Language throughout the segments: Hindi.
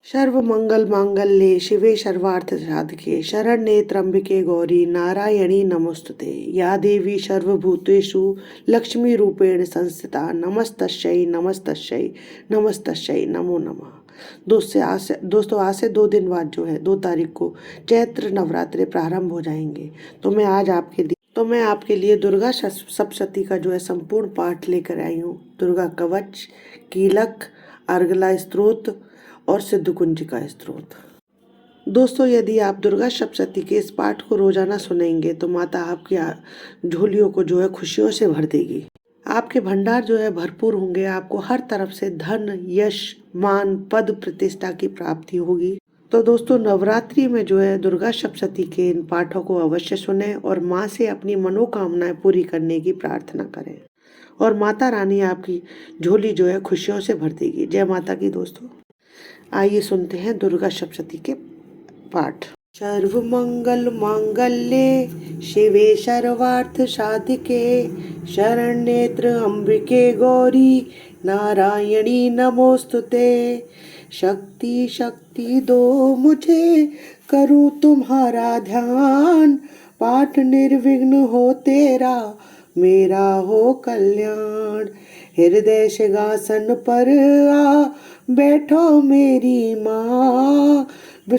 सर्वमंगल मांगल्ये शिवे सर्वार्थ साधके शरण्ये त्र्यंबके गौरी नारायणी नमोस्तुते। या देवी सर्वभूतेषु लक्ष्मी रूपेण संस्थिता नमस्तस्यै नमस्तस्यै नमस्तस्यै नमो नमः। दोस्तों आज से 2 दिन बाद जो है 2 तारीख को चैत्र नवरात्रे प्रारंभ हो जाएंगे। तो मैं आपके लिए दुर्गा सप्तशती का जो है संपूर्ण पाठ लेकर आई हूँ। दुर्गा कवच, कीलक, अर्गला स्तोत्र और सिद्ध कुंजिका स्तोत्र। दोस्तों यदि आप दुर्गा सप्तशती के इस पाठ को रोजाना सुनेंगे तो माता आपकी झोलियों को जो है खुशियों से भर देगी। आपके भंडार जो है भरपूर होंगे। आपको हर तरफ से धन, यश, मान, पद, प्रतिष्ठा की प्राप्ति होगी। तो दोस्तों नवरात्रि में जो है दुर्गा सप्तशती के इन पाठों को अवश्य सुने और माँ से अपनी मनोकामनाएं पूरी करने की प्रार्थना करें और माता रानी आपकी झोली जो है खुशियों से भर देगी। जय माता की। दोस्तों आइए सुनते हैं दुर्गा सप्तशती के पाठ। सर्वमंगल मांगल्ये शिवे सर्वार्थ साधिके शरण्ये त्र्यंबके गौरी नारायणी नमोस्तुते। शक्ति शक्ति दो मुझे करूं तुम्हारा ध्यान, पाठ निर्विघ्न हो तेरा मेरा हो कल्याण। हृदय सिंहासन पर आ बैठो मेरी माँ,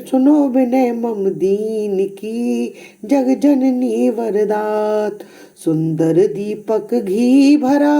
सुनो विनय मम दीन की जग जननी वरदात। सुंदर दीपक घी भरा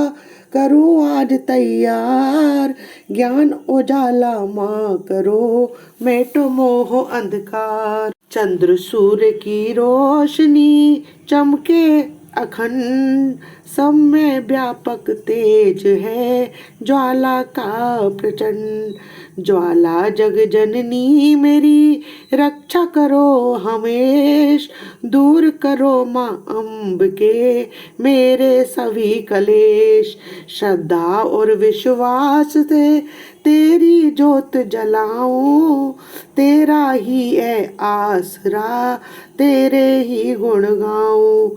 करूं आज तैयार, ज्ञान उजाला माँ करो मेटो मोह अंधकार। चंद्र सूर्य की रोशनी चमके अखंड, सब में व्यापक तेज है ज्वाला का प्रचंड। ज्वाला जग जननी मेरी रक्षा करो हमेश, दूर करो माँ अम्ब के मेरे सभी कलेश। श्रद्धा और विश्वास से तेरी जोत जलाऊं, तेरा ही है आसरा तेरे ही गुण गाऊं।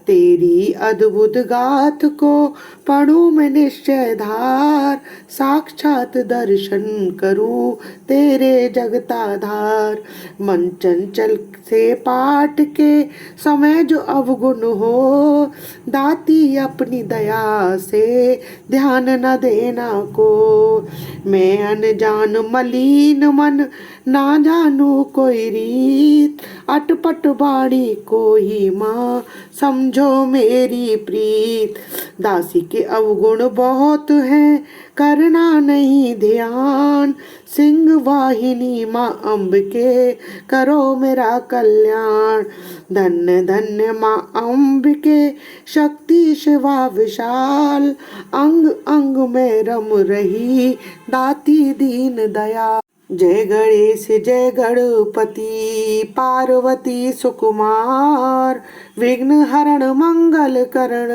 तेरी अद्भुत गाथ को पढ़ूं मैं निश्चय धार, साक्षात दर्शन करूं तेरे जगताधार। मन चंचल से पाठ के समय जो अवगुण हो, दाती अपनी दया से ध्यान न देना को। मैं अनजान मलिन मन ना जानू कोई रीत, अटपट बाणी को ही माँ समझो मेरी प्रीत। दासी के अवगुण बहुत हैं करना नहीं ध्यान, सिंह वाहिनी माँ अम्ब के करो मेरा कल्याण। धन्य धन्य माँ अम्ब के शक्ति शिवा विशाल, अंग अंग में रम रही दाती दीन दया। जय गणेश जय गणपति पार्वती सुकुमार, विघ्न हरण मंगल करण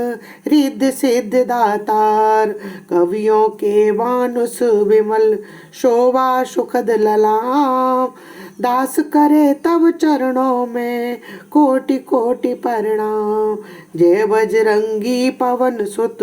रिद्धि सिद्धि दातार। कवियों के मानुष विमल शोभा सुखद ललाम, दास करे तब चरणों में कोटि कोटि प्रणाम। जय बजरंगी पवन सुत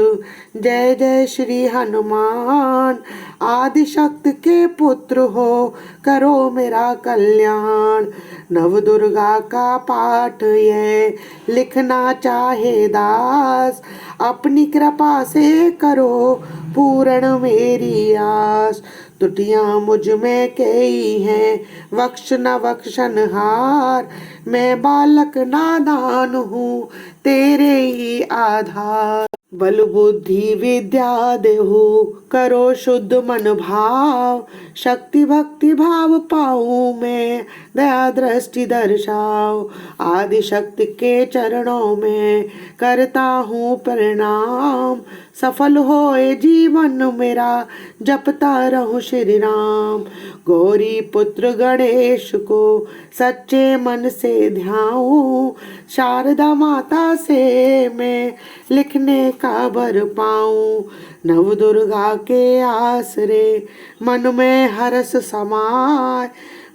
जय जय श्री हनुमान, आदि शक्ति के पुत्र हो करो मेरा कल्याण। नव दुर्गा का पाठ ये लिखना चाहे दास, अपनी कृपा से करो पूर्ण मेरी आस। त्रुटियां मुझ में कई हैं बख्श न बख्शनहार, मैं बालक नादान हूँ तेरे ही आधार। बल बुद्धि विद्या देहु करो शुद्ध मन भाव, शक्ति भक्ति भाव पाऊं मैं दया दृष्टि दर्शाओ। आदि शक्ति के चरणों में करता हूँ प्रणाम, सफल होए जीवन मेरा जपता रहूं श्री राम। गौरी पुत्र गणेश को सच्चे मन से ध्याऊं, शारदा माता से मैं लिखने का बर पाऊं। नव दुर्गा के आसरे मन में हर्ष समाए,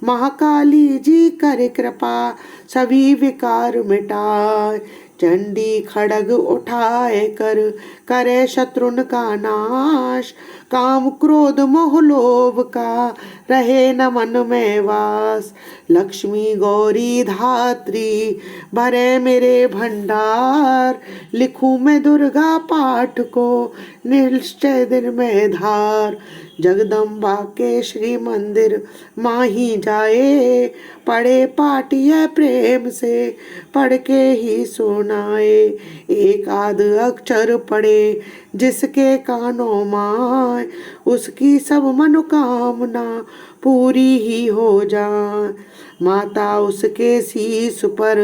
महाकाली जी करे कृपा सभी विकार मिटाए। चंडी खड़ग उठाए कर करे शत्रुन का नाश, काम क्रोध मोह लोभ का रहे न मन में वास। लक्ष्मी गौरी धात्री भरे मेरे भंडार, लिखूं मैं दुर्गा पाठ को निश्चय दिन में धार। जगदम्बा के श्री मंदिर माही जाए, पढ़े पाठ यह प्रेम से पढ़ के ही सुनाए। एक आध अक्षर पढ़े जिसके कानों माए, उसकी सब मनोकामना पूरी ही हो जाए। माता उसके शीश पर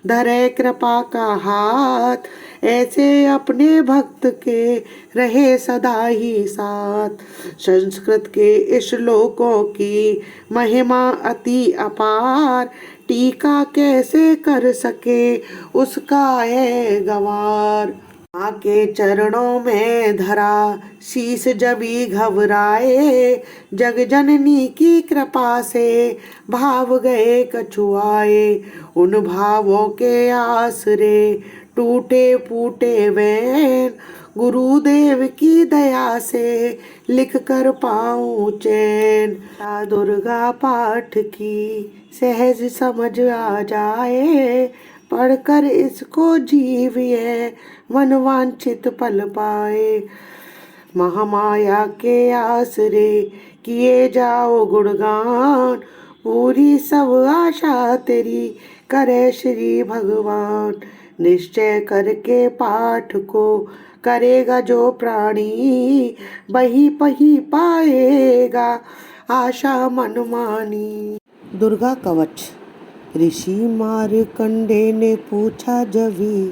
धरे कृपा का हाथ, ऐसे अपने भक्त के रहे सदा ही साथ। संस्कृत के श्लोकों की महिमा अति अपार, टीका कैसे कर सके उसका है गवार। माँ के चरणों में धरा शीस जबी घबराए, जग जननी की कृपा से भाव गए कछुआए। उन भावों के आसरे टूटे फूटे वैन, गुरुदेव की दया से लिख कर पाऊं चैन। दुर्गा पाठ की सहज समझ आ जाए, पढ़कर इसको जीविए मनवांछित फल पाए। महामाया के आसरे किए जाओ गुणगान, पूरी सब आशा तेरी करे श्री भगवान। निश्चय करके पाठ को करेगा जो प्राणी, वही पही पाएगा आशा मनमानी। दुर्गा कवच। ऋषि मार्कंडे ने पूछा जभी,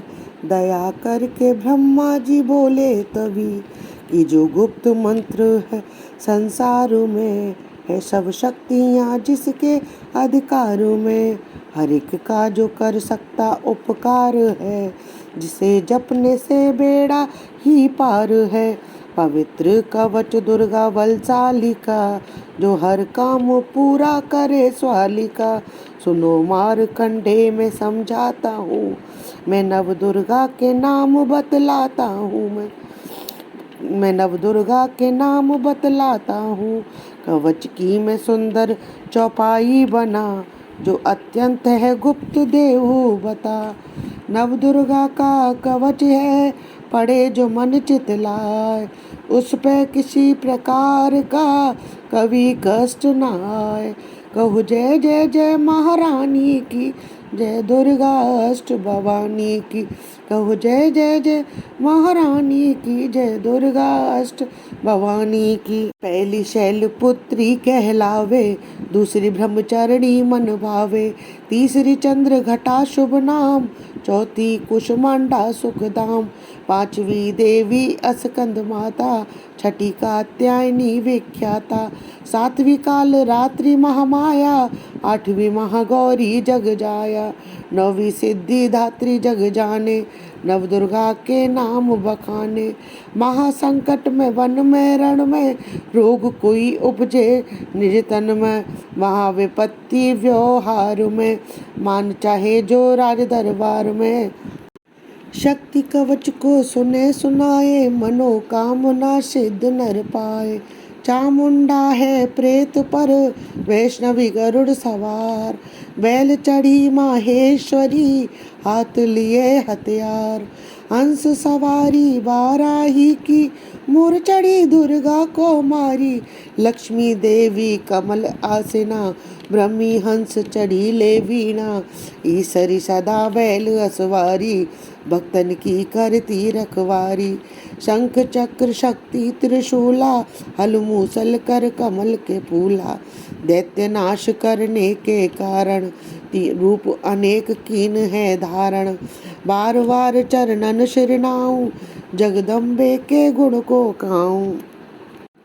दया करके ब्रह्मा जी बोले तभी, कि जो गुप्त मंत्र है संसार में, है सब शक्तियाँ जिसके अधिकार में। हर एक का जो कर सकता उपकार है, जिसे जपने से बेड़ा ही पार है। पवित्र कवच दुर्गा बलशालिका, जो हर काम पूरा करे स्वालिका। सुनो मार्कंडे मैं समझाता हूँ, मैं नव दुर्गा के नाम बतलाता हूँ। मैं नव दुर्गा के नाम बतलाता हूँ। कवच की मैं सुंदर चौपाई बना, जो अत्यंत है गुप्त देहु बता। नव दुर्गा का कवच है, पढ़े जो मन चित लाए, उस पे किसी प्रकार का कभी कष्ट न आए। कहु जय जय जय महारानी की, जय दुर्गा अष्ट भवानी की। कहु जय जय जय महारानी की, जय दुर्गा अष्ट भवानी की। पहली शैल पुत्री कहलावे, दूसरी ब्रह्मचारिणी मन भावे। तीसरी चंद्र घटा शुभ नाम, चौथी कुष्मांडा सुखधाम। पांचवी देवी अस्कंद माता, छठी कात्यायनी विख्याता। सातवीं काल रात्रि महामाया, आठवीं महागौरी जग जाया। नौवीं सिद्धि धात्री जग जाने, नव दुर्गा के नाम बखाने। महासंकट में वन में रण में, रोग कोई उपजे निज तन में। महाविपत्ति व्यवहार में, मान चाहे जो राज दरबार में। शक्ति कवच को सुने सुनाए, मनोकामना सिद्ध नर पाए। चामुंडा है प्रेत पर, वैष्णवी गरुड़ सवार। बैल चढ़ी माहेश्वरी, हाथ लिए हथियार। हंस सवारी बाराही की, मोर चढ़ी दुर्गा को मारी। लक्ष्मी देवी कमल आसना, ब्रह्मी हंस चढ़ी ले वीणा। ईसरी सदा बैल असवारी, भक्तन की करती रखवारी। शंख चक्र शक्ति त्रिशूला, हल मूसल कर कमल के फूला। दैत्य नाश करने के कारण, रूप अनेक कीन है धारण। बार बार चरणन शिरनाऊं, जगदम्बे के गुण को गाऊं।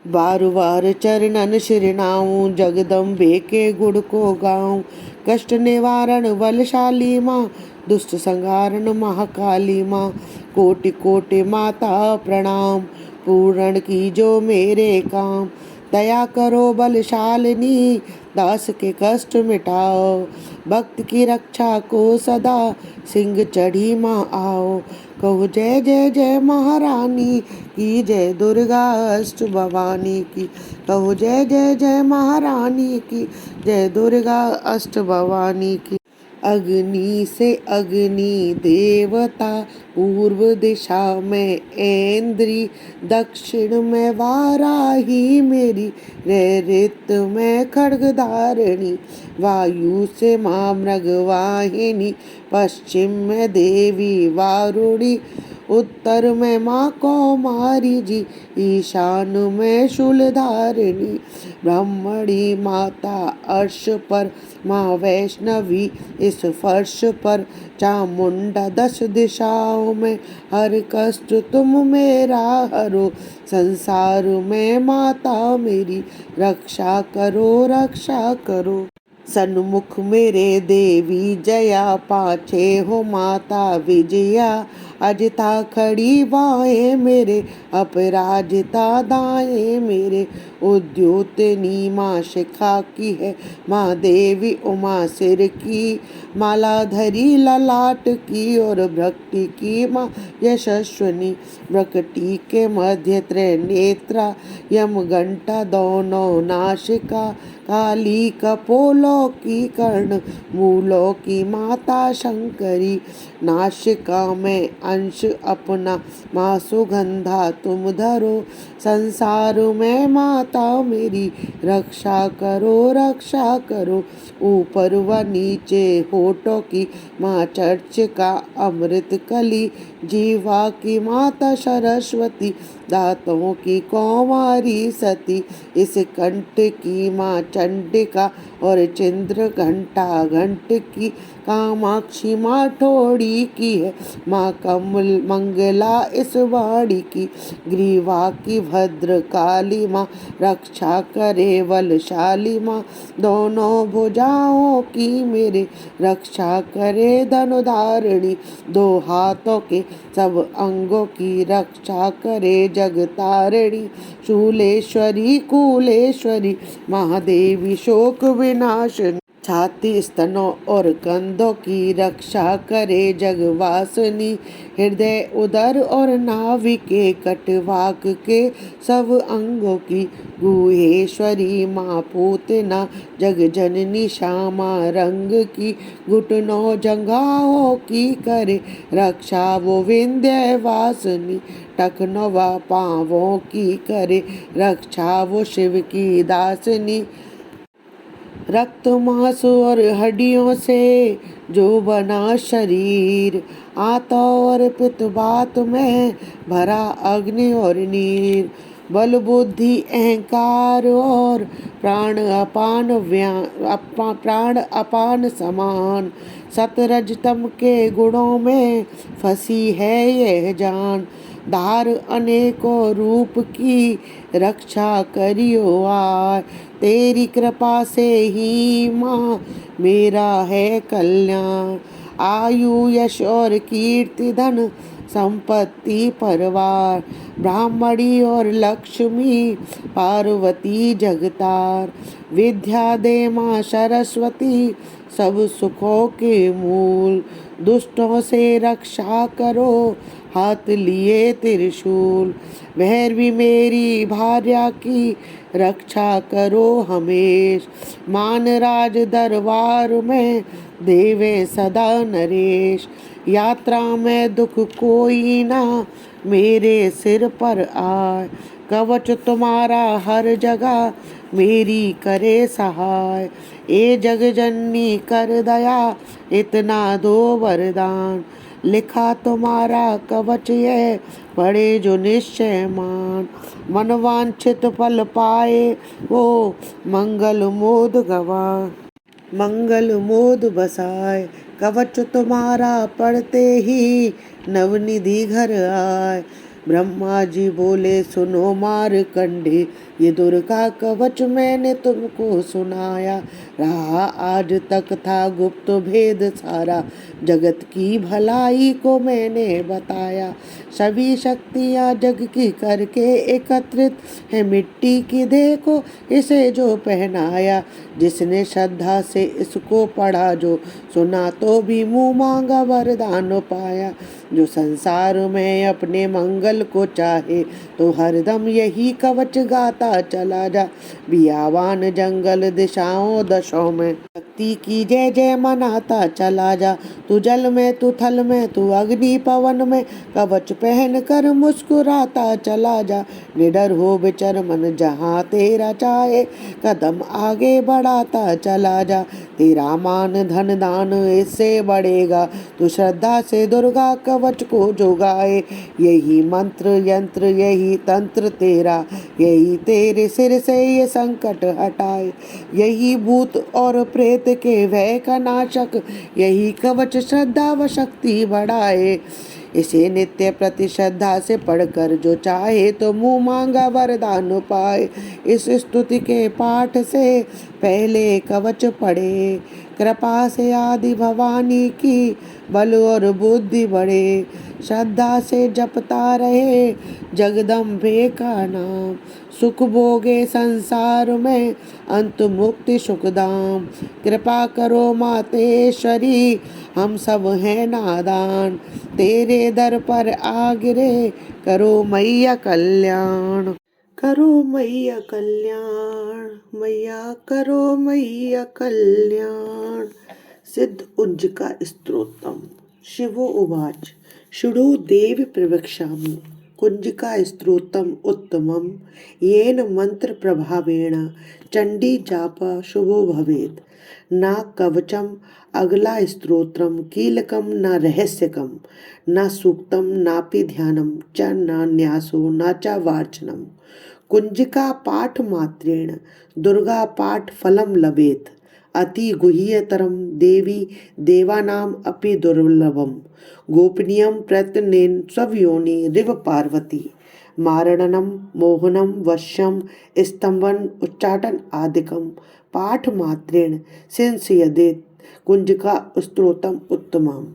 बार बार चरणन शिरनाऊं, जगदम्बे के गुण को गाऊं। कष्ट निवारण बलशाली माँ, दुष्ट संहारण महाकाली माँ। कोटि कोटि माता प्रणाम, पूर्ण की जो मेरे काम। दया करो बलशालिनी, दास के कष्ट मिटाओ। भक्त की रक्षा को सदा, सिंह चढ़ी माँ आओ। कहो जय जय जय महारानी की, जय दुर्गा अष्ट भवानी की। कहो जय जय जय महारानी की, जय दुर्गा अष्ट भवानी की। अग्नि से अग्नि देवता, पूर्व दिशा में ऐन्द्री, दक्षिण में वाराही मेरी, नैऋत में खड्गधारिणी, वायु से माँ मृगवाहिनी, पश्चिम में देवी वारुणी, उत्तर में माँ कौमारी जी, ईशान में शूलधारिणी, ब्रह्मणी माता अर्श पर, माँ वैष्णवी इस फर्श पर, चामुंडा 10 दिशाओं में, हर कष्ट तुम मेरा हरो, संसार में माता मेरी रक्षा करो रक्षा करो। सन्मुख मेरे देवी जया, पाछे हो माता विजया, अजता खड़ी बाएं मेरे, अपराजिता दाएं मेरे, उद्योतनी माँ शिखा की है, माँ देवी उमा सिर की, मालाधरी ललाट की, और भक्ति की माँ यशस्विनी, प्रकटी के मध्य त्रिनेत्रा, यम घंटा दोनों नासिका, काली कपोलों की कर्ण, मूलों की माता शंकरी, नासिका में अंश अपना माँ सुगंधा तुम धरो, संसार में माता मेरी रक्षा करो। ऊपर व नीचे होठों की माँ चर्चिका अमृत कली, जीवा की माता सरस्वती, दांतों की कौमारी सती, इस कंठ की माँ चंडिका, और चंद्र घंटा घंट की, कामाक्षी माँ ठोड़ी की है, माँ कमल मंगला इस वाणी की, ग्रीवा की भद्र काली माँ, रक्षा करे बलशाली माँ, दोनों भुजाओं की मेरे रक्षा करे धनुधारिणी, दो हाथों के सब अंगों की रक्षा करे जगतारिणी, शूलेश्वरी कुलेश्वरी, महादेवी शोक विनाशिनी, छाती स्तनों और कंधों की रक्षा करे जगवासिनी, हृदय उदर और नाभिके कटवाक के सब अंगों की, गुहेश्वरी माँ पूतना, जग जननी श्यामा रंग की, घुटनों जंघाओं की करे रक्षा वो विंध्यवासिनी, टखनों व पाँवों की करे रक्षा वो शिव की दासिनी, रक्त मांस और हड्डियों से जो बना शरीर, आत्मा और पित्तवात में भरा अग्नि और नीर, बल बुद्धि अहंकार और प्राण अपान समान, सतरजतम के गुणों में फंसी है यह जान, धार अनेकों रूप की रक्षा करियो आय, तेरी कृपा से ही माँ मेरा है कल्याण, आयु यश और कीर्ति धन संपत्ति परिवार, ब्राह्मणी और लक्ष्मी पार्वती जगतार, विद्या दे माँ सरस्वती सब सुखों के मूल, दुष्टों से रक्षा करो हाथ लिए त्रिशूल, भैरवी मेरी भार्या की रक्षा करो हमेश, मान राज दरबार में देवे सदा नरेश, यात्रा में दुख कोई ना मेरे सिर पर आए, कवच तुम्हारा हर जगह मेरी करे सहाय, ए जग जननी कर दया इतना दो वरदान, लिखा तुम्हारा कवच ये पढ़े जो निश्चय मान, मनवांछित फल पाए वो मंगल मोद गवाए, मंगल मोद बसाए, कवच तुम्हारा पढ़ते ही नवनिधि घर आए, ब्रह्मा जी बोले सुनो मारकंडे, ये दुर्गा कवच मैंने तुमको सुनाया। रहा आज तक था गुप्त भेद सारा, जगत की भलाई को मैंने बताया। सभी शक्तियाँ जग की करके एकत्रित है, मिट्टी की देखो इसे जो पहनाया। जिसने श्रद्धा से इसको पढ़ा जो, सुना तो भी मुँह मांगा वरदान पाया। जो संसार में अपने मंगल को चाहे, तो हरदम यही कवच गाता चला जा। बियावान जंगल दिशाओं दशों में, शक्ति की जय जय मनाता चला जा। तू जल में, तू थल में, तू अग्नि पवन में, कवच पहन कर मुस्कुराता चला जा। निडर हो विचर मन जहाँ तेरा चाहे, कदम आगे बढ़ाता चला जा। तेरा मान धन दान इससे बढ़ेगा, तू श्रद्धा से दुर्गा कवच को जो गाए। यही मंत्र यंत्र यही तंत्र तेरा, यही तेरे सिर से ये संकट हटाए। यही भूत और प्रेत के भय का नाशक, यही कवच श्रद्धा व शक्ति बढ़ाए। इसे नित्य प्रति श्रद्धा से पढ़कर जो चाहे, तो मुँह मांगा वरदान पाए। इस स्तुति के पाठ से पहले कवच पढ़े, कृपा से आदि भवानी की बल और बुद्धि बढ़े। श्रद्धा से जपता रहे जगदम्बे का नाम, सुख भोगे संसार में अंत मुक्ति सुखधाम। कृपा करो मातेश्वरी, हम सब हैं नादान, तेरे दर पर आ गिरे, करो मैया कल्याण। करो मैया कल्याण, मैया करो मैया कल्याण। सिद्ध उज्जका स्तोत्रम। शिवो उवाच शृणु देव प्रवक्ष्यामि, कुंजिका स्तोत्रम उत्तमं, येन मंत्र प्रभावेण चंडी जाप शुभो भवेत्। न कवचम अगला स्तोत्रम, कीलकम न रहस्यकम, न सूक्तम नापि ध्यानम च न न्यासो न च वार्चनम। कुंजिका पाठ मात्रेण दुर्गा पाठ फलम लभेत। अति गुह्यतरम देवी देवानाम अपि दुर्लभम। गोपनीयम प्रत्यनेन स्वयोनि रिव पार्वती। मारणनम मोहनम वश्यम स्तंभन उच्चाटन आदिकम पाठ मात्रेण सिंसयदेत। कुंजिका स्तोत्रम उत्तमम।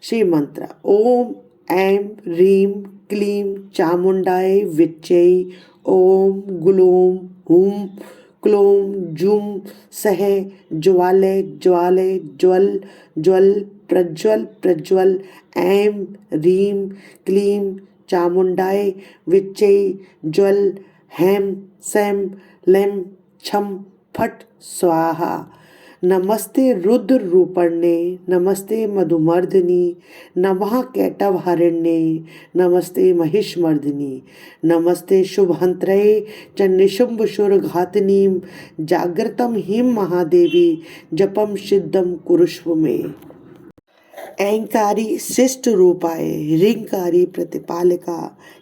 श्री मंत्र। ओम ऐं ह्रीं क्लीं चामुंडाय विच्चै। ओम ग्लूम हुम क्लोम जुम सह ज्वाले ज्वाले ज्वल ज्वल प्रज्वल प्रज्वल। ऐं ह्रीं क्लीं चामुंडाय विच्चै ज्वल हैं सैं लैं छम फट स्वाहा। नमस्ते रुद्र रूपण्ये, नमस्ते मधुमर्दिनी, नमः कैटभारिण्ये, नमस्ते महिषमर्दिनी, नमस्ते शुभहंत्रये च निशुम्भशूरघातिनीं। जागृतं हीं महादेवी, जपम सिद्धम कुरुष्व मे। ऐंकारी शिष्ट रूपाय, ह्रींकारी प्रतिपालिका,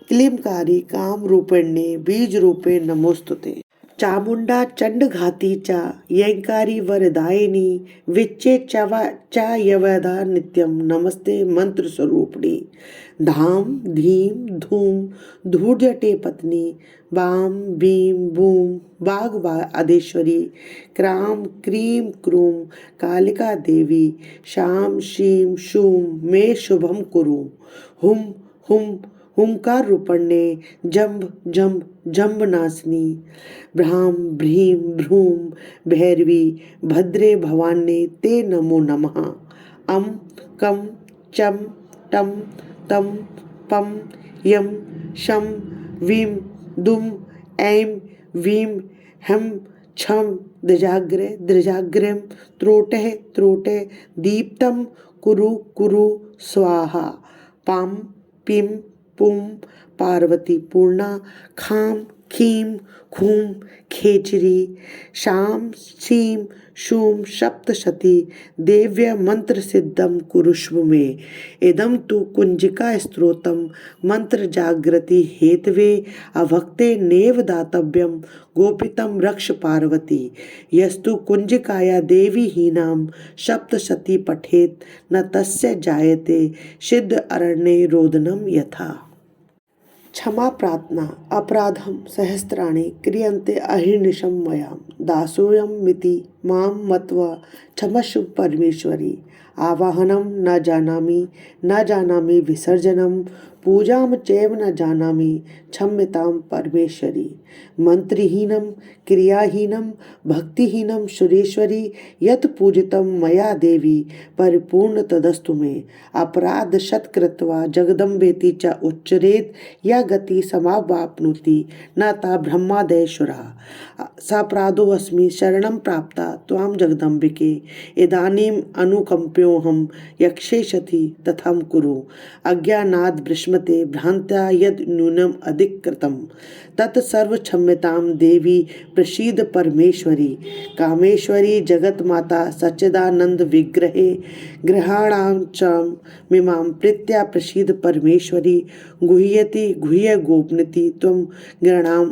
क्लींकारी काम रूपिण्ये, बीज रूपे नमोस्तुते। चामुंडा चंडघाती चा, यंकारी वरदायिनी, विच्चे चा यवदा नित्यम, नमस्ते मंत्र स्वरूपिणी। धाम धीम धूम धूर्जटे पत्नी, बाम बीम बूम बाघ आदेश्वरी। क्राम क्रीम क्रूम कालिका देवी, शाम शीम शूम मे शुभम कुरु। हुम हुम हुंकार रूपण्ये, जंभ जंभ जंभ नासिनी। भ्राम भ्रीं भ्रूम भैरवी, भद्रे भवान्ये ते नमो नमः। अम कम चम टम तम पम यम शम वीम दुम ऐं वीम हम छम दृजाग्रे दृजाग्रम त्रोटे त्रोटे दीप्तम कुरु कुरु स्वाहा। पाम पिम पुम पार्वती पूर्णा। खाम खीम खूम खेचरी। शाम शीम शूम सप्तशती, देव्य मंत्र सिद्धम कुरुष्व मे। इदम तु कुंजिका स्तोत्रम मंत्र जागृति हेतवे, अभक्ते नेव दातव्यम, गोपितम रक्ष पार्वती। यस्तु कुंजिकाया देवी हीनां सप्तशती पठेत, न तस्य जायते सिद्ध अरण्ये रोदनम यथा। क्षमा प्रार्थना अपराधं सहस्राणि क्रियन्ते अहिर्निशं मया दासोऽयं मिति मां मत्वा क्षमस्व परमेश्वरी। आवाहनं न जानामि विसर्जनं पूजां चैव न जानामि क्षम्यतां परमेश्वरी। मंत्रहीनं क्रियाहीनं भक्तिहीनं सुरेश्वरी यत् पूजितं मया देवी परिपूर्ण तदस्तु मे। अपराध शतकृत्वा जगदम्बेति च उच्चरेत् या गति समावाप्नोति न ता ब्रह्मादयेश्वरः। सापराधोऽस्मि शरणं प्राप्ता त्वां जगदम्बिके। इदानीम् अनुकम्प्योऽहं यक्षे सति तथा कुरु। अज्ञानाद् विस्मृते भ्रान्त्या यद् न्यूनम् अधिकृतं तत् सर्वक्षम्यतां देवी प्रसीद परमेश्वरी। कामेश्वरी जगत माता सच्चिदानंद विग्रहे ग्रहाणां च मिमां प्रीत्या प्रसीद परमेश्वरी। गुह्यति गुह्य गोपनीति त्वं गृणां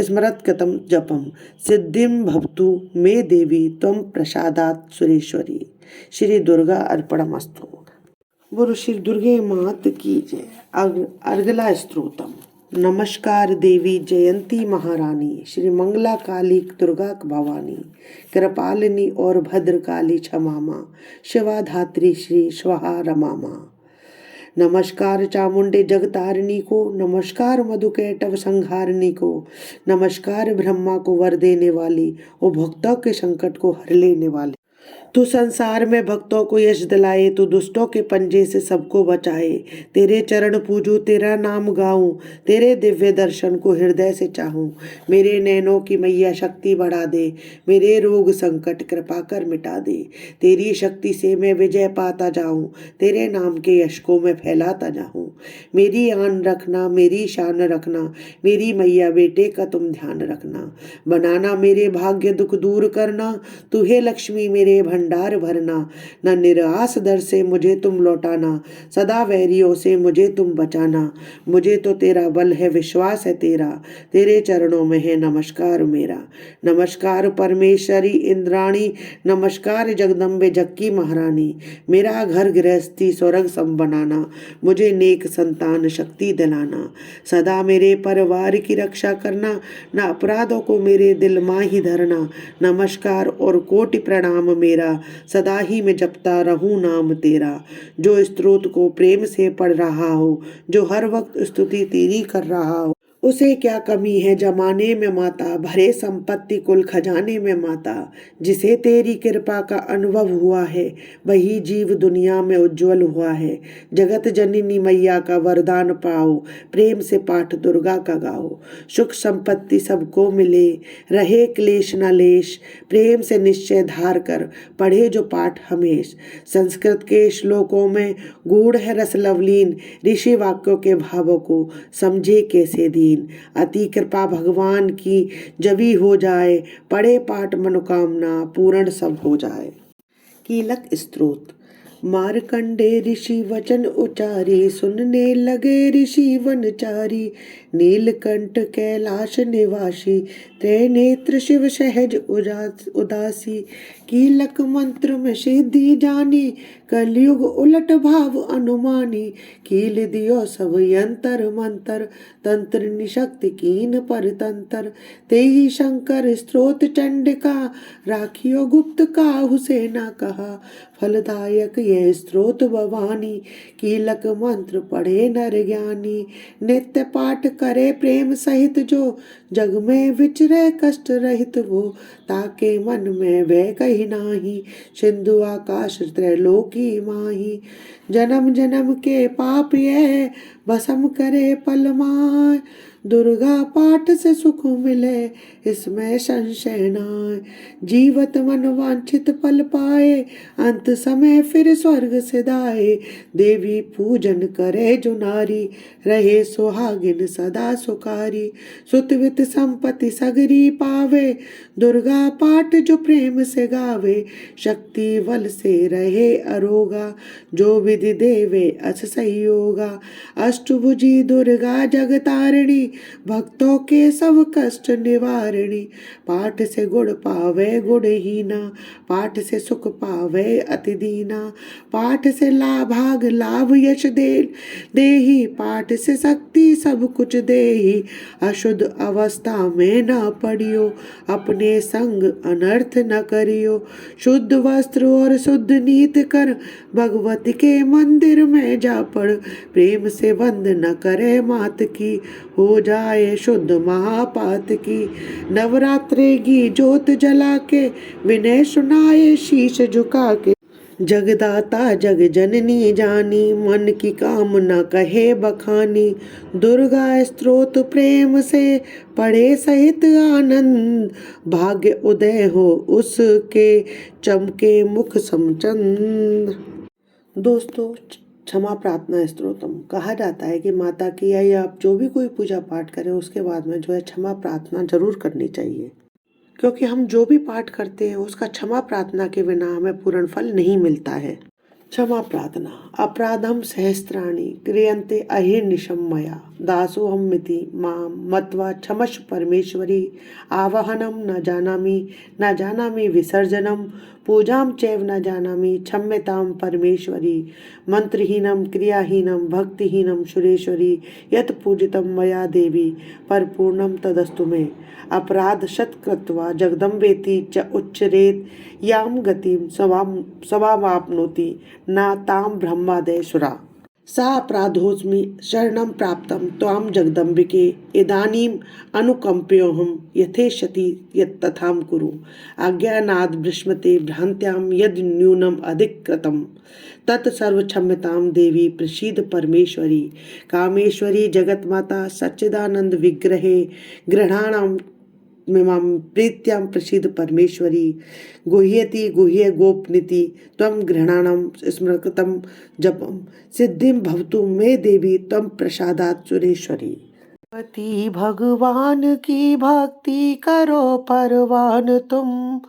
स्मरत कथम जपम सिद्धिं भवतु मे देवी त्वं प्रसादात् सुरेश्वरी। श्री दुर्गा अर्पणमस्तु। बोलो श्री दुर्गे मात की जय। अगला स्तोत्रम। नमस्कार देवी जयंती महारानी श्री मंगला काली दुर्गा भवानी कृपालिनी और भद्रकाली क्षमामा शिवा धात्री श्री स्वाहा रमामा। नमस्कार चामुंडे जगतारिणी को, नमस्कार मधुकैटव संहारिणी को, नमस्कार ब्रह्मा को वर देने वाली और भक्तों के संकट को हर लेने वाली। तू संसार में भक्तों को यश दिलाए, तू दुष्टों के पंजे से सबको बचाए। तेरे चरण पूजूं, तेरा नाम गाऊं, तेरे दिव्य दर्शन को हृदय से चाहूं। मेरे नैनों की मैया शक्ति बढ़ा दे, मेरे रोग संकट कृपा कर मिटा दे। तेरी शक्ति से मैं विजय पाता जाऊं, तेरे नाम के यश को मैं फैलाता जाऊं। मेरी आन रखना, मेरी शान रखना, मेरी मैया बेटे का तुम ध्यान रखना। बनाना मेरे भाग्य दुख दूर करना, तू हे लक्ष्मी मेरे भंडार भरना। न निराश दर से मुझे तुम लौटाना, सदा वैरियों से मुझे तुम बचाना। मुझे तो तेरा बल है, विश्वास है तेरा, तेरे चरणों में है नमस्कार मेरा। नमस्कार परमेश्वरी इंद्राणी, नमस्कार जगदम्बे जक्की महारानी। मेरा घर गृहस्थी स्वर्ग सम बनाना, मुझे नेक संतान शक्ति दिलाना। सदा मेरे परिवार की रक्षा करना, न अपराधों को मेरे दिल माँ ही धरना। नमस्कार और कोटि प्रणाम मेरा, सदा ही मैं जपता रहूं नाम तेरा। जो स्तोत्र को प्रेम से पढ़ रहा हो, जो हर वक्त स्तुति तेरी कर रहा हो, उसे क्या कमी है जमाने में माता, भरे संपत्ति कुल खजाने में माता। जिसे तेरी कृपा का अनुभव हुआ है, वही जीव दुनिया में उज्जवल हुआ है। जगत जननी मैया का वरदान पाओ, प्रेम से पाठ दुर्गा का गाओ। सुख संपत्ति सबको मिले, रहे क्लेश न लेश, प्रेम से निश्चय धार कर पढ़े जो पाठ हमेश। संस्कृत के श्लोकों में गूढ़ है रस लवलीन, ऋषि वाक्यों के भावों को समझे कैसे दी। अति कृपा भगवान की जभी हो जाए, पढ़े पाठ मनोकामना पूर्ण सब हो जाए। कीलक स्तोत्र। मार्कंडे ऋषि वचन उचारी, सुनने लगे ऋषि वनचारी। नीलकंठ कैलाश निवासी, त्रिनेत्र शिव सहज उदासी। कीलक मंत्र में सिद्धि जानी, कलयुग उलट भाव अनुमानी। कील दियो सब यंत्र मंत्र, तंत्र निशक्ति कीन पर तंत्र। तेहि शंकर स्त्रोत चंडिका, राखियो गुप्त काहू से न कहा। फलदायक यह स्त्रोत भवानी, कीलक मंत्र पढ़े नर ज्ञानी। नित्य पाठ करे प्रेम सहित जो, जग में विचरे कष्ट रहित वो। ताके मन में वह कही नाही, सिंधु आकाश त्रैलोकी माही। जन्म जन्म के पाप यह, भस्म करे पल माय। दुर्गा पाठ से सुख मिले, इसमें संशय नाय। जीवत मन वांछित फल पाए, अंत समय फिर स्वर्ग सिधाए। देवी पूजन करे जो नारी, रहे सुहागिन सदा सुखारी। सुतवित संपत्ति सगरी पावे, दुर्गा पाठ जो प्रेम से गावे। शक्ति बल से रहे अरोगा, जो विधि देवे अस संयोगा। अष्टभुजी दुर्गा जगतारिणी, भक्तों के सब कष्ट निवारिणी। पाठ से गुण पावे गुणहीना, पाठ से सुख पावे अति दीना। पाठ से लाभाग लाभ यश देही, पाठ से शक्ति सब कुछ देही। अशुद्ध अवस्था में न पड़ियो, अपने संग अनर्थ न करियो। शुद्ध वस्त्र और शुद्ध नीत कर, भगवती के मंदिर में जा पड़। प्रेम से बंद न करे मात की, हो जाए शुद्ध महापात की। नवरात्रि की ज्योत जला के, विनय सुनाए शीश झुका के। जगदाता जग जननी जानी, मन की कामना कहे बखानी। दुर्गा स्तोत्र प्रेम से पढ़े सहित आनंद, भाग्य उदय हो उसके चमके मुख समचंद। दोस्तों, क्षमा प्रार्थना स्तोत्रम कहा जाता है कि माता की या आप जो भी कोई पूजा पाठ करें उसके बाद में जो है क्षमा प्रार्थना जरूर करनी चाहिए, क्योंकि हम जो भी पाठ करते हैं उसका क्षमा प्रार्थना के बिना हमें पूर्ण फल नहीं मिलता है। क्षमा प्रार्थना। अपराधम सहस्त्राणि क्रियन्ते अहिर्निशम मया, दासोऽहं मिति मां मत्वा क्षमस्व परमेश्वरी। आवाहनम न जानामि विसर्जनम, पूजाम चैव न जानामि क्षम्यताम परमेश्वरी। मंत्रहीनम क्रियाहीनम भक्तिहीनम सुरेश्वरी, यत् पूजितम मया देवी परिपूर्णम तदस्तु मे। अपराध शतकृत्वा जगदम्बेति च उच्चरेत, याम गतिम समाप्नोति न ताम ब्रह्मादय सुरा। सा अपराधोऽस्मि शरणं प्राप्तं त्वां जगदम्बिके, इदानीम् अनुकम्प्योऽहं यथेच्छति यत्तथां कुरु। अज्ञानाद् विस्मृते भ्रान्त्यां यद् न्यूनम् अधिकृतं, तत् सर्वक्षम्यतां देवी प्रसीद परमेश्वरी। कामेश्वरी जगन्माता सच्चिदानंद विग्रहे, गृहाणां मिमां प्रीत्यां प्रसीद परमेश्वरी। गुह्यति गुह्य गोपनीति त्वं गृहाणां स्मृतं जपं, सिद्धिं भवतु मे देवी त्वं प्रसादात् सुरेश्वरी। पति भगवान की भक्ति करो परवान तुम,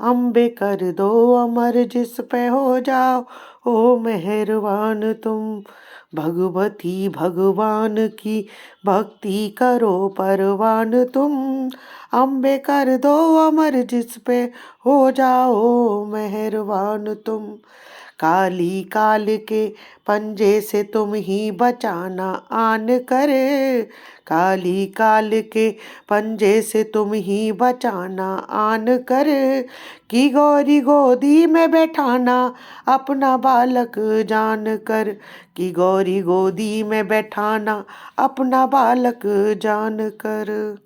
अम्बे कर दो अमर जिस पे हो जाओ ओ मेहरबान तुम। भगवती भगवान की भक्ति करो परवान तुम, अम्बे कर दो अमर जिस पे हो जाओ मेहरबान तुम। काली काल के पंजे से तुम ही बचाना आन करे, काली काल के पंजे से तुम ही बचाना आन कर। कि गौरी गोदी में बैठाना अपना बालक जान कर, कि गौरी गोदी में बैठाना अपना बालक जान कर।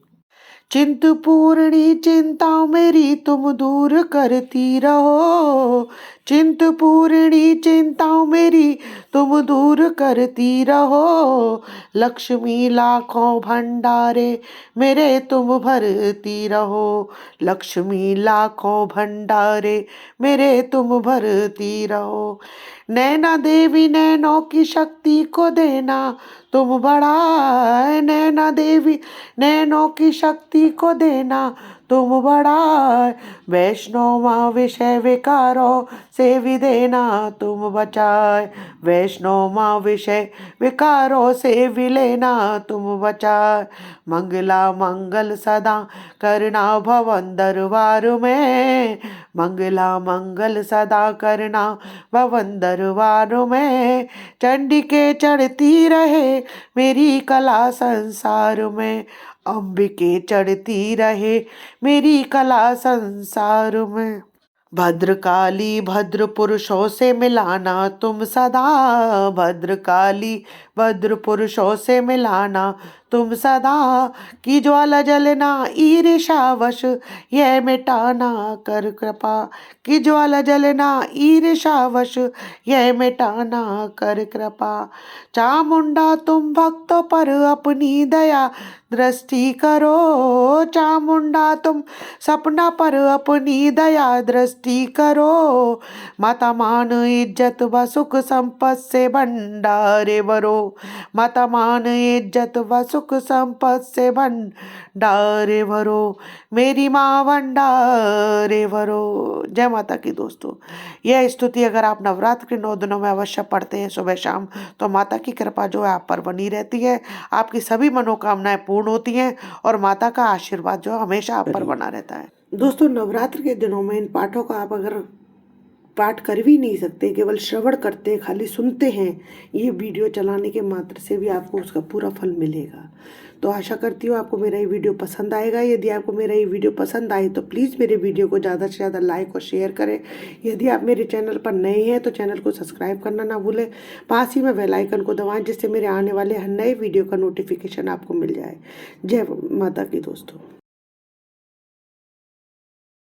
चिंतपूर्णी चिंताओं मेरी तुम दूर करती रहो, चिंतपूर्णी चिंताओं मेरी तुम दूर करती रहो। लक्ष्मी लाखों भंडारे मेरे तुम भरती रहो, लक्ष्मी लाखों भंडारे मेरे तुम भरती रहो। नैना देवी नैनों की शक्ति को देना तुम बढ़ाए, नैना देवी नैनों की शक्ति को देना तुम बढ़ाए। वैष्णो माँ विषय विकारों से भी देना तुम बचाए, वैष्णो माँ विषय विकारों से भी लेना तुम बचाए। मंगला मंगल सदा करना भवन दरबार में, मंगला मंगल सदा करना भवन दरबार में। चंडी के चढ़ती रहे मेरी कला संसार में, अंबिके चढ़ती रहे मेरी कला संसार में। भद्रकाली भद्र पुरुषों से मिलाना तुम सदा, भद्रकाली भद्र पुरुषों से मिलाना तुम सदा। की ज्वाला जलना ईर्ष्यावश यह मिटाना कर कृपा, की ज्वाला जलना ईर्ष्यावश यह मिटाना कर कृपा। चामुंडा तुम भक्तों पर अपनी दया दृष्टि करो, चामुंडा तुम सपना पर अपनी दया दृष्टि करो। माता मान इज्जत व सुख संपत से भंडारे भरो, माता मान इज्जत व सुख संपत से भंडारे भरो, मेरी माँ भंडारे भरो। जय माता की दोस्तों। यह स्तुति अगर आप नवरात्र के 9 दिनों में अवश्य पढ़ते हैं सुबह शाम, तो माता की कृपा जो है आप पर बनी रहती है, आपकी सभी मनोकामनाएं पूर्ण होती हैं और माता का आशीर्वाद जो हमेशा आप पर बना रहता है। दोस्तों, नवरात्र के दिनों में इन पाठों का आप अगर पाठ कर भी नहीं सकते, केवल श्रवण करते हैं, खाली सुनते हैं, ये वीडियो चलाने के मात्र से भी आपको उसका पूरा फल मिलेगा। तो आशा करती हूँ आपको मेरा ये वीडियो पसंद आएगा। यदि आपको मेरा ये वीडियो पसंद आए तो प्लीज़ मेरे वीडियो को ज़्यादा से ज़्यादा लाइक और शेयर करें। यदि आप मेरे चैनल पर नए हैं तो चैनल को सब्सक्राइब करना ना भूलें, पास ही में बेल आइकन को दबाएं, जिससे मेरे आने वाले हर नए वीडियो का नोटिफिकेशन आपको मिल जाए। जय माता की दोस्तों।